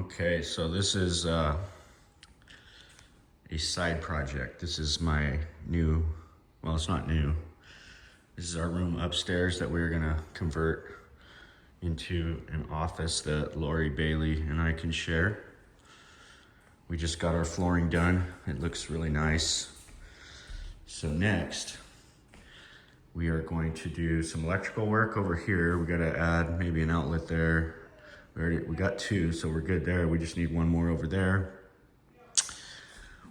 Okay, so this is a side project. This is my new, well, it's not new. This is our room upstairs that we're gonna convert into an office that Lori, Bailey, and I can share. We just got our flooring done. It looks really nice. So next, we are going to do some electrical work over here. We gotta add maybe an outlet there. We got two, so we're good there. We just need one more over there.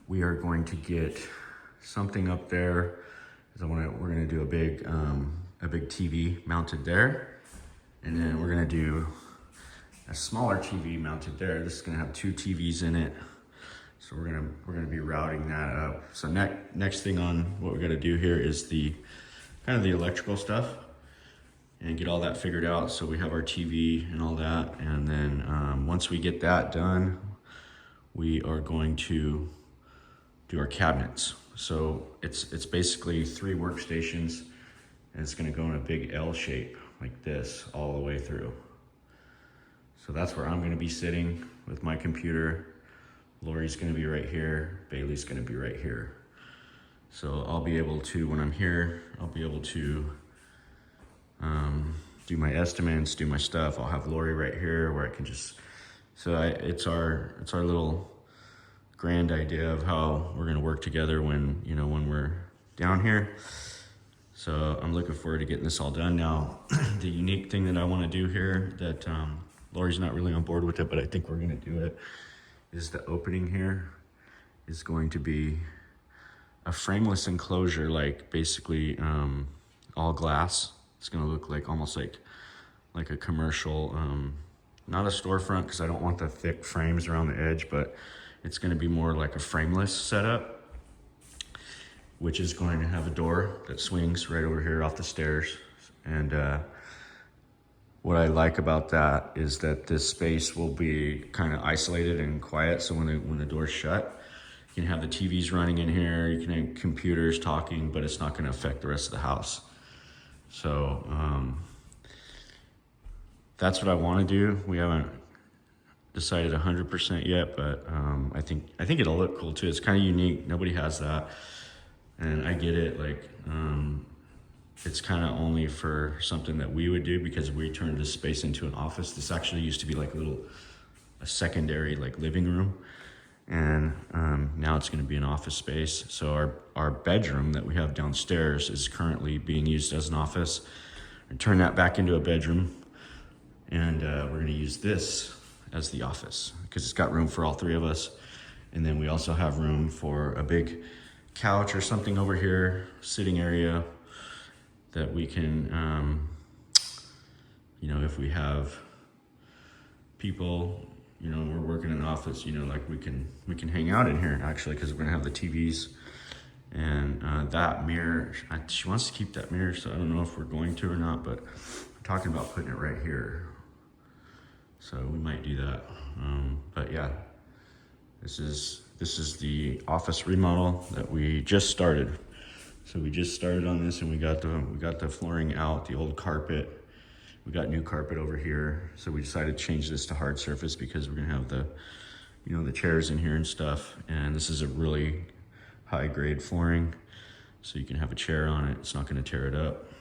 We are going to get something up there. We're gonna do a big TV mounted there. And then we're gonna do a smaller TV mounted there. This is gonna have two TVs in it. So we're gonna be routing that up. So next thing on what we gotta do here is the kind of the electrical stuff and get all that figured out. So we have our TV and all that. And then once we get that done, we are going to do our cabinets. So it's basically 3 workstations, and it's gonna go in a big L shape like this all the way through. So that's where I'm gonna be sitting with my computer. Lori's gonna be right here. Bailey's gonna be right here. So I'll be able to, when I'm here, I'll be able to do my estimates, do my stuff. I'll have Lori right here where I can just, it's our little grand idea of how we're gonna work together when we're down here. So I'm looking forward to getting this all done. Now, the unique thing that I wanna do here that Lori's not really on board with it, but I think we're gonna do it, is the opening here is going to be a frameless enclosure, like basically all glass. It's gonna look like almost like a commercial, not a storefront because I don't want the thick frames around the edge, but it's gonna be more like a frameless setup, which is going to have a door that swings right over here off the stairs. And what I like about that is that this space will be kind of isolated and quiet. So when the door's shut, you can have the TVs running in here, you can have computers talking, but it's not gonna affect the rest of the house. So that's what I wanna do. We haven't decided 100% yet, but I think it'll look cool too. It's kind of unique, nobody has that. And I get it, like, it's kind of only for something that we would do because we turned this space into an office. This actually used to be like a secondary like living room. And now it's gonna be an office space. So our bedroom that we have downstairs is currently being used as an office. And turn that back into a bedroom. And we're gonna use this as the office because it's got room for all 3 of us. And then we also have room for a big couch or something over here, sitting area that we can, if we have people, we're working in an office, like we can hang out in here actually, because we're gonna have the TVs and that mirror. She wants to keep that mirror, so I don't know if we're going to or not, but we're talking about putting it right here. So we might do that. But yeah, this is the office remodel that we just started. So we just started on this, and we got the flooring out, the old carpet. We got new carpet over here. So we decided to change this to hard surface because we're gonna have the chairs in here and stuff. And this is a really high grade flooring. So you can have a chair on it. It's not gonna tear it up.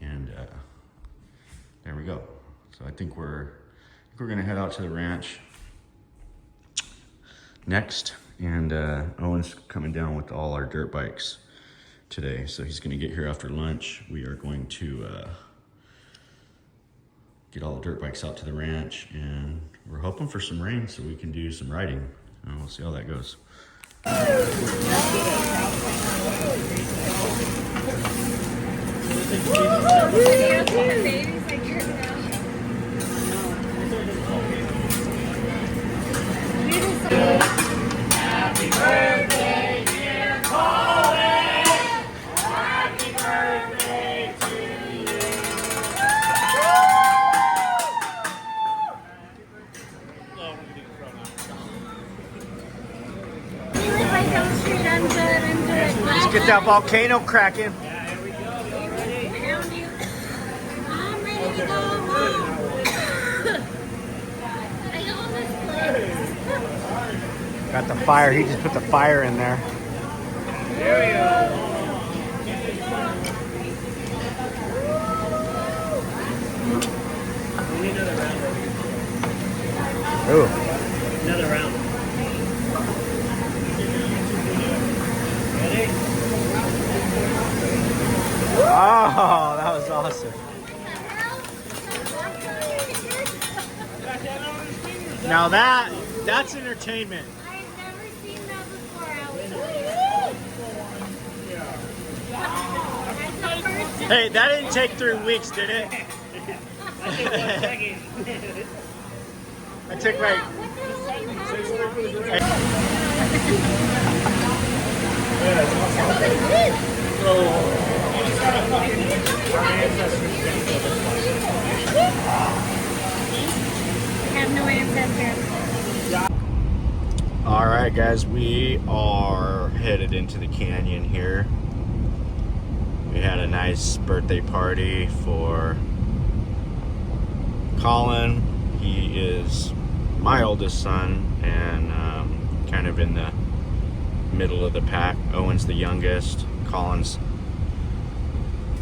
And there we go. So I think we're gonna head out to the ranch next. And Owen's coming down with all our dirt bikes today. So he's gonna get here after lunch. We are going to get all the dirt bikes out to the ranch, and we're hoping for some rain so we can do some riding. And we'll see how that goes. Happy birthday, dear Colin. Happy birthday to you. We live right down the street. I'm good. Let's get that volcano cracking. Here we go. You ready? I'm ready to go home. I go on this Got the fire. He just put the fire in there. There we go. We need another round. Ooh. Another round. Ready? Oh, that was awesome. Now that's entertainment. I've never seen that before. That's the first time. Hey, that didn't take 3 weeks, did it? I took like. I have no ancestors. All right, guys, we are headed into the canyon here. We had a nice birthday party for Colin. He is my oldest son and kind of in the middle of the pack. Owen's the youngest. Colin's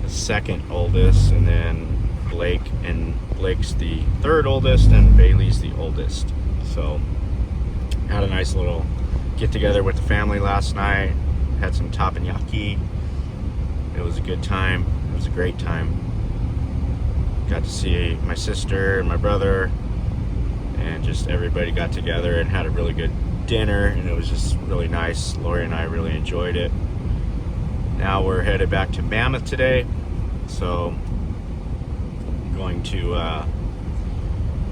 the second oldest, and then Blake's the third oldest, and Bailey's the oldest. So had a nice little get together with the family last night. Had some teppanyaki. It was a good time. It was a great time. Got to see my sister and my brother, and just everybody got together and had a really good dinner, and it was just really nice. Lori and I really enjoyed it. Now we're headed back to Mammoth today, so going to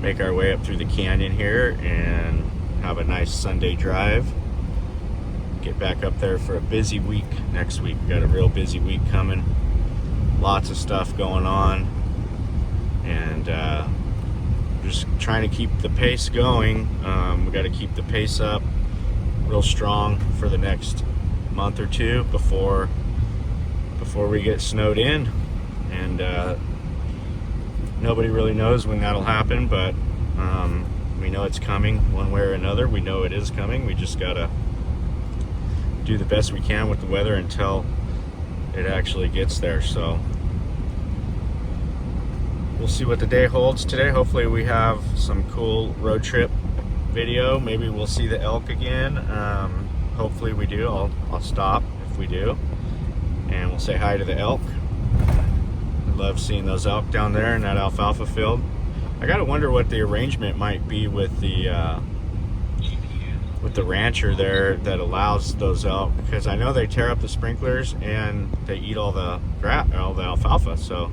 make our way up through the canyon here and have a nice Sunday drive. Get back up there for a busy week next week. We got a real busy week coming. Lots of stuff going on, and just trying to keep the pace going. We got to keep the pace up real strong for the next month or two before we get snowed in, and nobody really knows when that'll happen, but we know it's coming one way or another. We know it is coming. We just gotta do the best we can with the weather until it actually gets there. So we'll see what the day holds today. Hopefully we have some cool road trip video. Maybe we'll see the elk again. Hopefully we do. I'll stop if we do, and we'll say hi to the elk. I love seeing those elk down there in that alfalfa field. I gotta wonder what the arrangement might be with the rancher there that allows those elk, because I know they tear up the sprinklers and they eat all the alfalfa. So,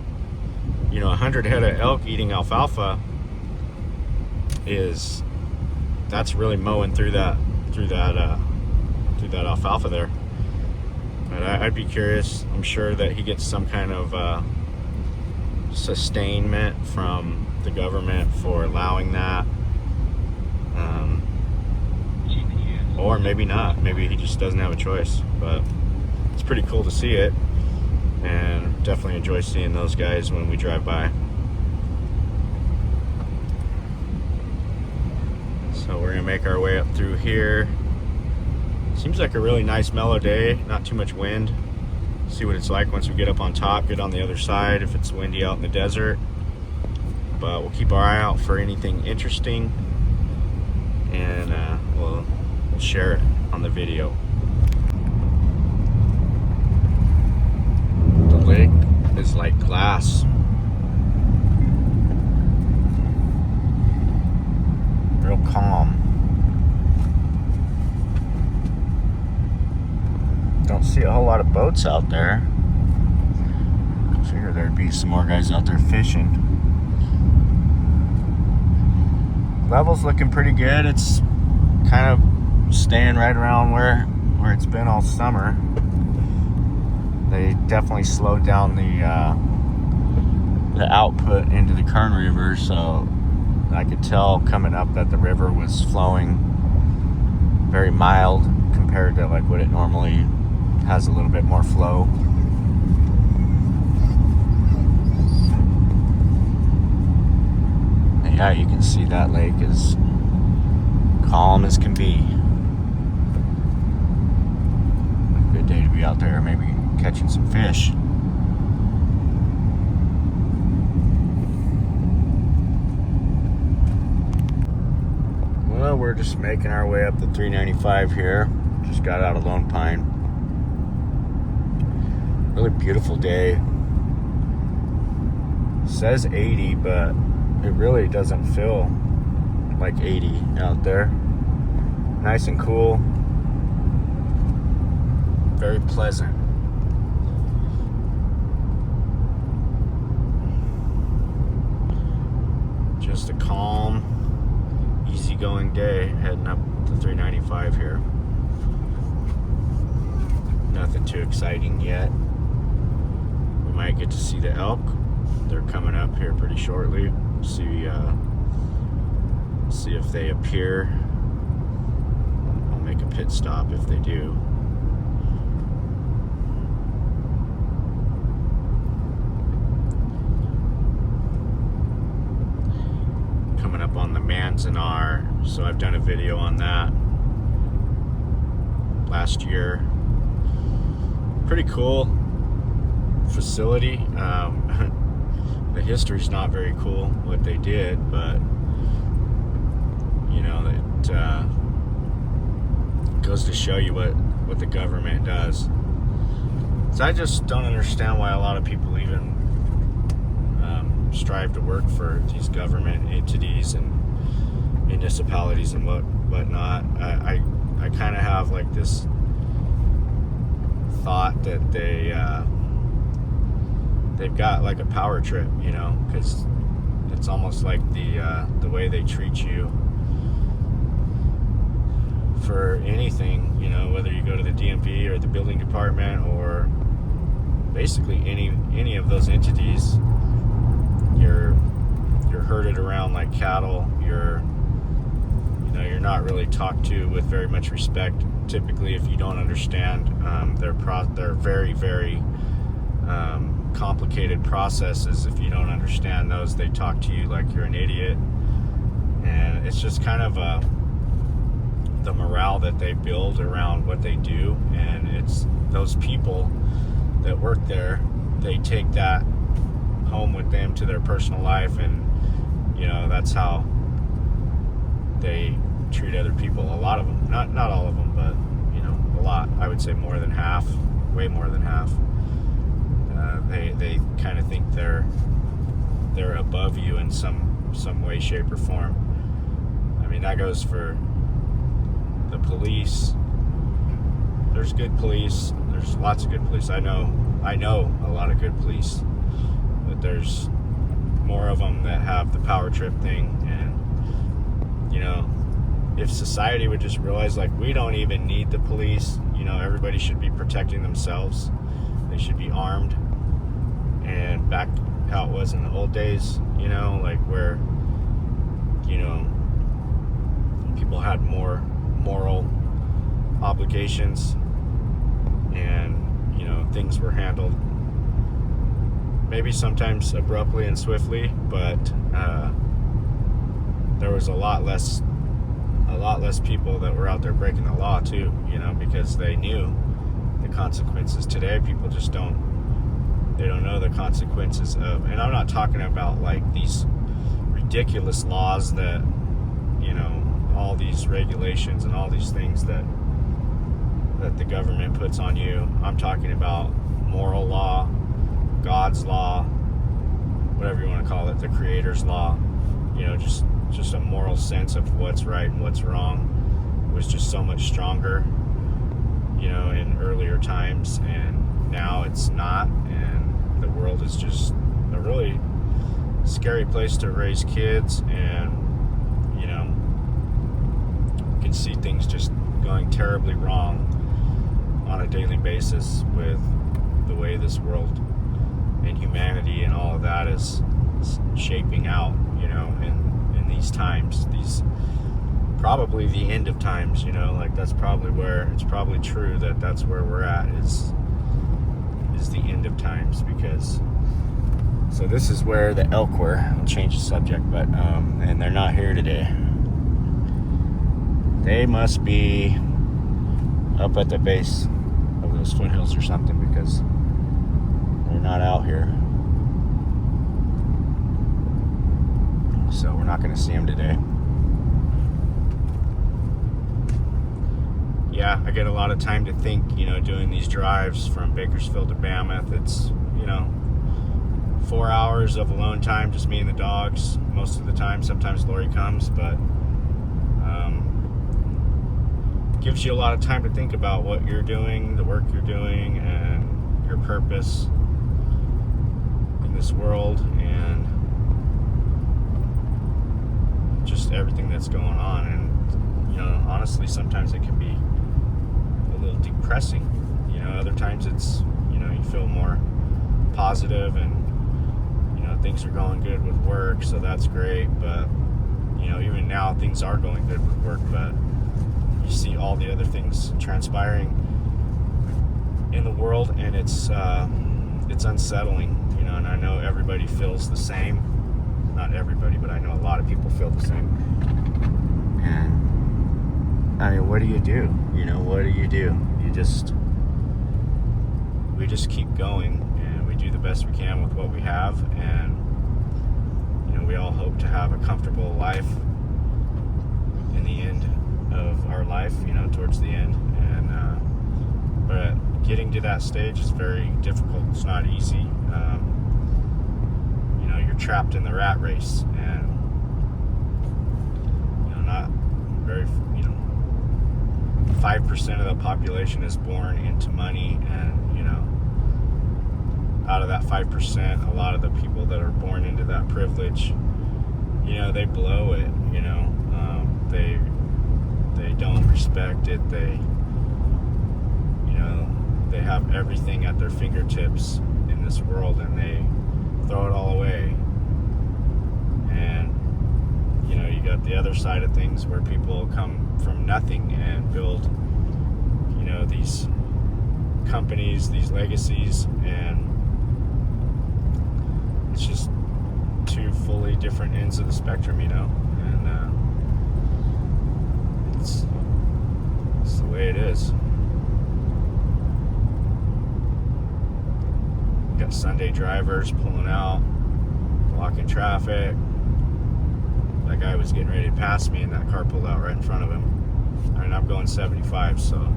you know, 100 head of elk eating alfalfa that's really mowing through that alfalfa there. But I'd be curious. I'm sure that he gets some kind of sustainment from the government for allowing that, or maybe not. Maybe he just doesn't have a choice. But it's pretty cool to see it, and definitely enjoy seeing those guys when we drive by. So we're gonna make our way up through here. Seems like a really nice mellow day, not too much wind. See what it's like once we get up on top, get on the other side if it's windy out in the desert. But we'll keep our eye out for anything interesting, and we'll share it on the video. The lake is like glass. Real calm. Don't see a whole lot of boats out there. I figured there'd be some more guys out there fishing. Level's looking pretty good. It's kind of staying right around where it's been all summer. They definitely slowed down the output into the Kern River, so I could tell coming up that the river was flowing very mild compared to like what it normally has, a little bit more flow. And yeah, you can see that lake is calm as can be. be out there maybe catching some fish. Well, we're just making our way up the 395 here. Just got out of Lone Pine. Really beautiful day. It says 80, but it really doesn't feel like 80 out there. Nice and cool. Very pleasant. Just a calm, easygoing day heading up the 395 here. Nothing too exciting yet. We might get to see the elk. They're coming up here pretty shortly. See if they appear. I'll make a pit stop if they do. Coming up on the Manzanar, so I've done a video on that last year. Pretty cool facility. The history's not very cool what they did, but you know, it goes to show you what the government does. So I just don't understand why a lot of people even strive to work for these government entities and municipalities and whatnot. I kind of have like this thought that they've got like a power trip, you know, because it's almost like the way they treat you for anything, you know, whether you go to the DMV or the building department or basically any of those entities, you're herded around like cattle. You're not really talked to with very much respect. Typically, if you don't understand their very, very complicated processes, if you don't understand those, they talk to you like you're an idiot. And it's just kind of the morale that they build around what they do. And it's those people that work there, they take that home with them to their personal life, and you know, that's how they treat other people. A lot of them, not all of them, but you know, a lot. I would say more than half, way more than half. They kind of think they're above you in some way, shape, or form. I mean, that goes for the police. There's good police. There's lots of good police. I know a lot of good police, but there's more of them that have the power trip thing. And you know, if society would just realize, like, we don't even need the police, you know, everybody should be protecting themselves. They should be armed. And back how it was in the old days, you know, like where, you know, people had more moral obligations, and you know, things were handled maybe sometimes abruptly and swiftly, but there was a lot less people that were out there breaking the law too, you know, because they knew the consequences. Today people just don't know the consequences of, and I'm not talking about like these ridiculous laws that, you know, all these regulations and all these things that the government puts on you. I'm talking about moral law, God's law, whatever you want to call it, the Creator's law. You know, just a moral sense of what's right and what's wrong was just so much stronger, you know, in earlier times, and now it's not. And the world is just a really scary place to raise kids, and you know, you can see things just going terribly wrong on a daily basis with the way this world and humanity and all of that is shaping out, you know, in these times, these probably the end of times, you know, like that's probably where it's probably true that that's where we're at is the end of times. Because so this is where the elk were. I'll change the subject, but and they're not here today. They must be up at the base of those foothills or something because they're not out here. So we're not going to see them today. Yeah, I get a lot of time to think, doing these drives from Bakersfield to Mammoth. It's, 4 hours of alone time, just me and the dogs most of the time. Sometimes Lori comes, but gives you a lot of time to think about what you're doing, the work you're doing, and your purpose in this world, and just everything that's going on. And honestly, sometimes it can be a little depressing. Other times it's you feel more positive, and things are going good with work, so that's great. But even now things are going good with work, but you see all the other things transpiring in the world, and it's unsettling. And I know everybody feels the same. Not everybody, but I know a lot of people feel the same. And I mean, what do you do? What do? We just keep going, and we do the best we can with what we have, and we all hope to have a comfortable life in the end of our life, towards the end. And but getting to that stage is very difficult. It's not easy. You're trapped in the rat race, and not very 5% of the population is born into money, and out of that 5%, a lot of the people that are born into that privilege, they blow it. They don't respect it. They have everything at their fingertips in this world, and they throw it all away. And you got the other side of things where people come from nothing and build these companies, these legacies, and it's just two fully different ends of the spectrum, and it's the way it is. You got Sunday drivers pulling out, blocking traffic. That guy was getting ready to pass me, and that car pulled out right in front of him. I mean, I'm going 75, so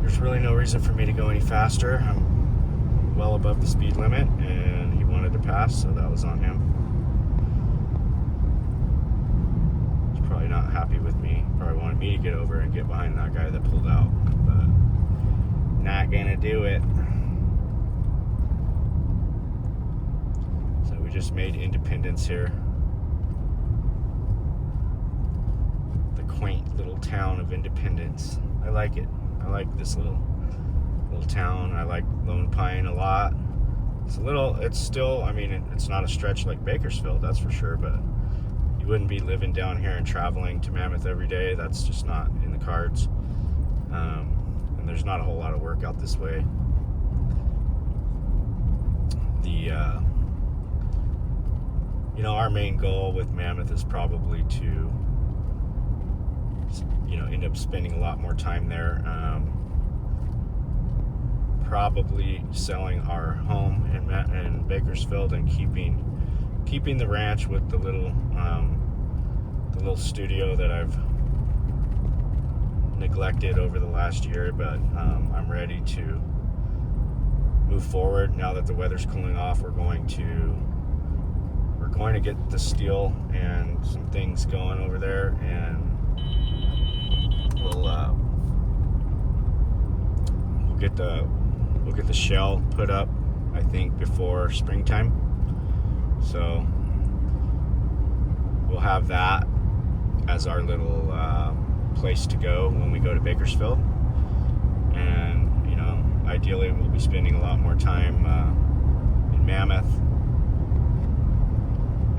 there's really no reason for me to go any faster. I'm well above the speed limit, and he wanted to pass, so that was on him. He's probably not happy with me. Probably wanted me to get over and get behind that guy that pulled out, but not gonna do it. So we just made Independence here. The quaint little town of Independence. I like it. I like this little town. I like Lone Pine a lot. It's still, I mean, it's not a stretch like Bakersfield, that's for sure, but you wouldn't be living down here and traveling to Mammoth every day. That's just not in the cards. And there's not a whole lot of work out this way. Our main goal with Mammoth is probably to end up spending a lot more time there. Probably selling our home in Bakersfield and keeping the ranch with the little studio that I've neglected over the last year. But I'm ready to move forward now that the weather's cooling off. We're going to get the steel and some things going over there, and we'll get the shell put up, I think, before springtime. So we'll have that as our little place to go when we go to Bakersfield. And ideally we'll be spending a lot more time in Mammoth.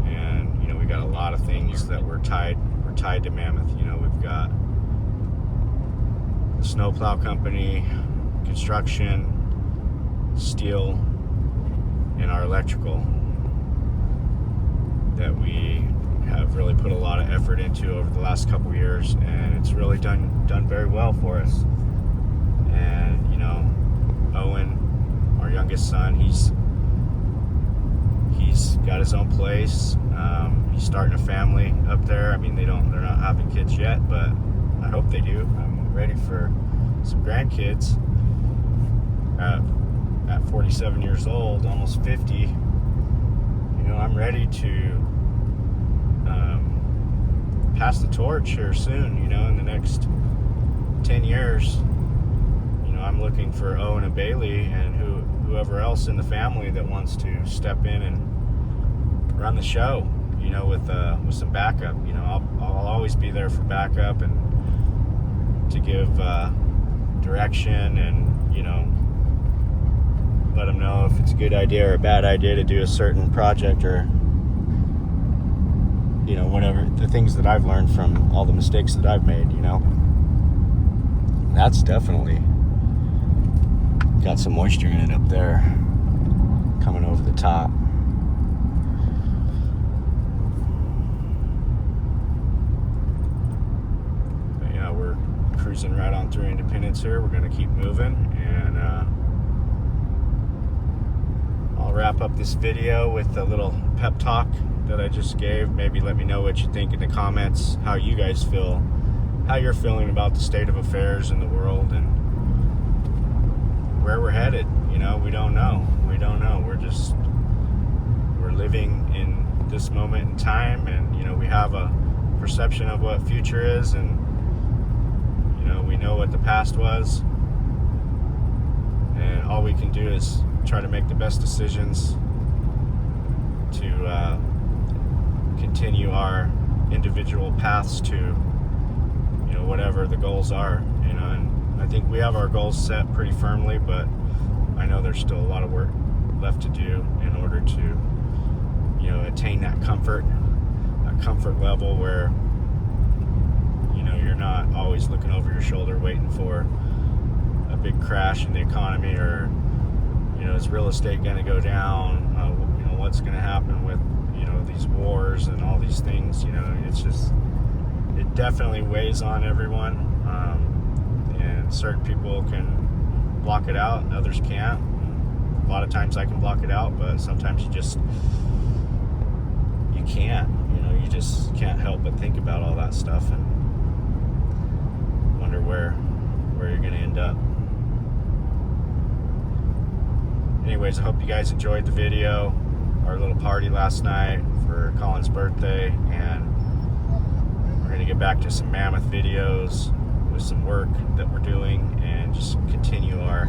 And we got a lot of things that we're tied to Mammoth. We've got the snowplow company, construction, steel, and our electrical that we have really put a lot of effort into over the last couple years, and it's really done very well for us. And you know, Owen, our youngest son, he's got his own place. He's starting a family up there. I mean, they're not having kids yet, but I hope they do. I'm ready for some grandkids. At 47 years old, almost 50, you know, I'm ready to pass the torch here soon. You know, in the next 10 years, you know, I'm looking for Owen and Bailey and whoever else in the family that wants to step in and run the show, you know, with some backup. You know, I'll always be there for backup and to give direction and, you know, let them know if it's a good idea or a bad idea to do a certain project, or you know, whatever, the things that I've learned from all the mistakes that I've made. You know, that's definitely got some moisture in it up there coming over the top. But yeah, we're cruising right on through Independence here. We're going to keep moving, and I'll wrap up this video with a little pep talk that I just gave. Maybe let me know what you think in the comments, how you guys feel, how you're feeling about the state of affairs in the world and where we're headed. You know, we don't know. We're living in this moment in time, and you know, we have a perception of what future is, and you know, we know what the past was, and all we can do is try to make the best decisions to continue our individual paths to, you know, whatever the goals are. You know, and I think we have our goals set pretty firmly, but I know there's still a lot of work left to do in order to, you know, attain that comfort level where, you know, you're not always looking over your shoulder waiting for a big crash in the economy, or you know, is real estate going to go down? You know, what's going to happen with, you know, these wars and all these things? You know, it's just, it definitely weighs on everyone. And certain people can block it out, and others can't. A lot of times I can block it out, but sometimes you can't. You know, you just can't help but think about all that stuff and wonder where you're going to end up. Anyways, I hope you guys enjoyed the video, our little party last night for Colin's birthday, and we're going to get back to some mammoth videos with some work that we're doing and just continue our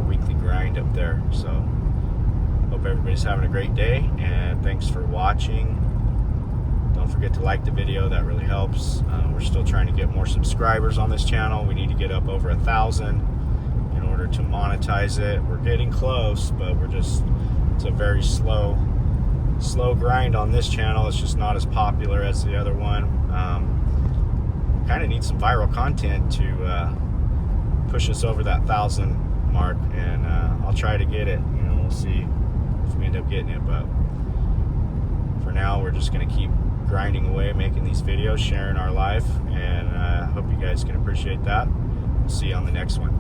weekly grind up there. So hope everybody's having a great day, and thanks for watching. Don't forget to like the video, that really helps. We're still trying to get more subscribers on this channel. We need to get up over 1,000 in order to monetize it. We're getting close, but it's a very slow grind on this channel. It's just not as popular as the other one. Kind of need some viral content to push us over that 1,000 mark, and I'll try to get it. You know, we'll see if we end up getting it, but for now we're just going to keep grinding away, making these videos, sharing our life, and I hope you guys can appreciate that. We'll see you on the next one.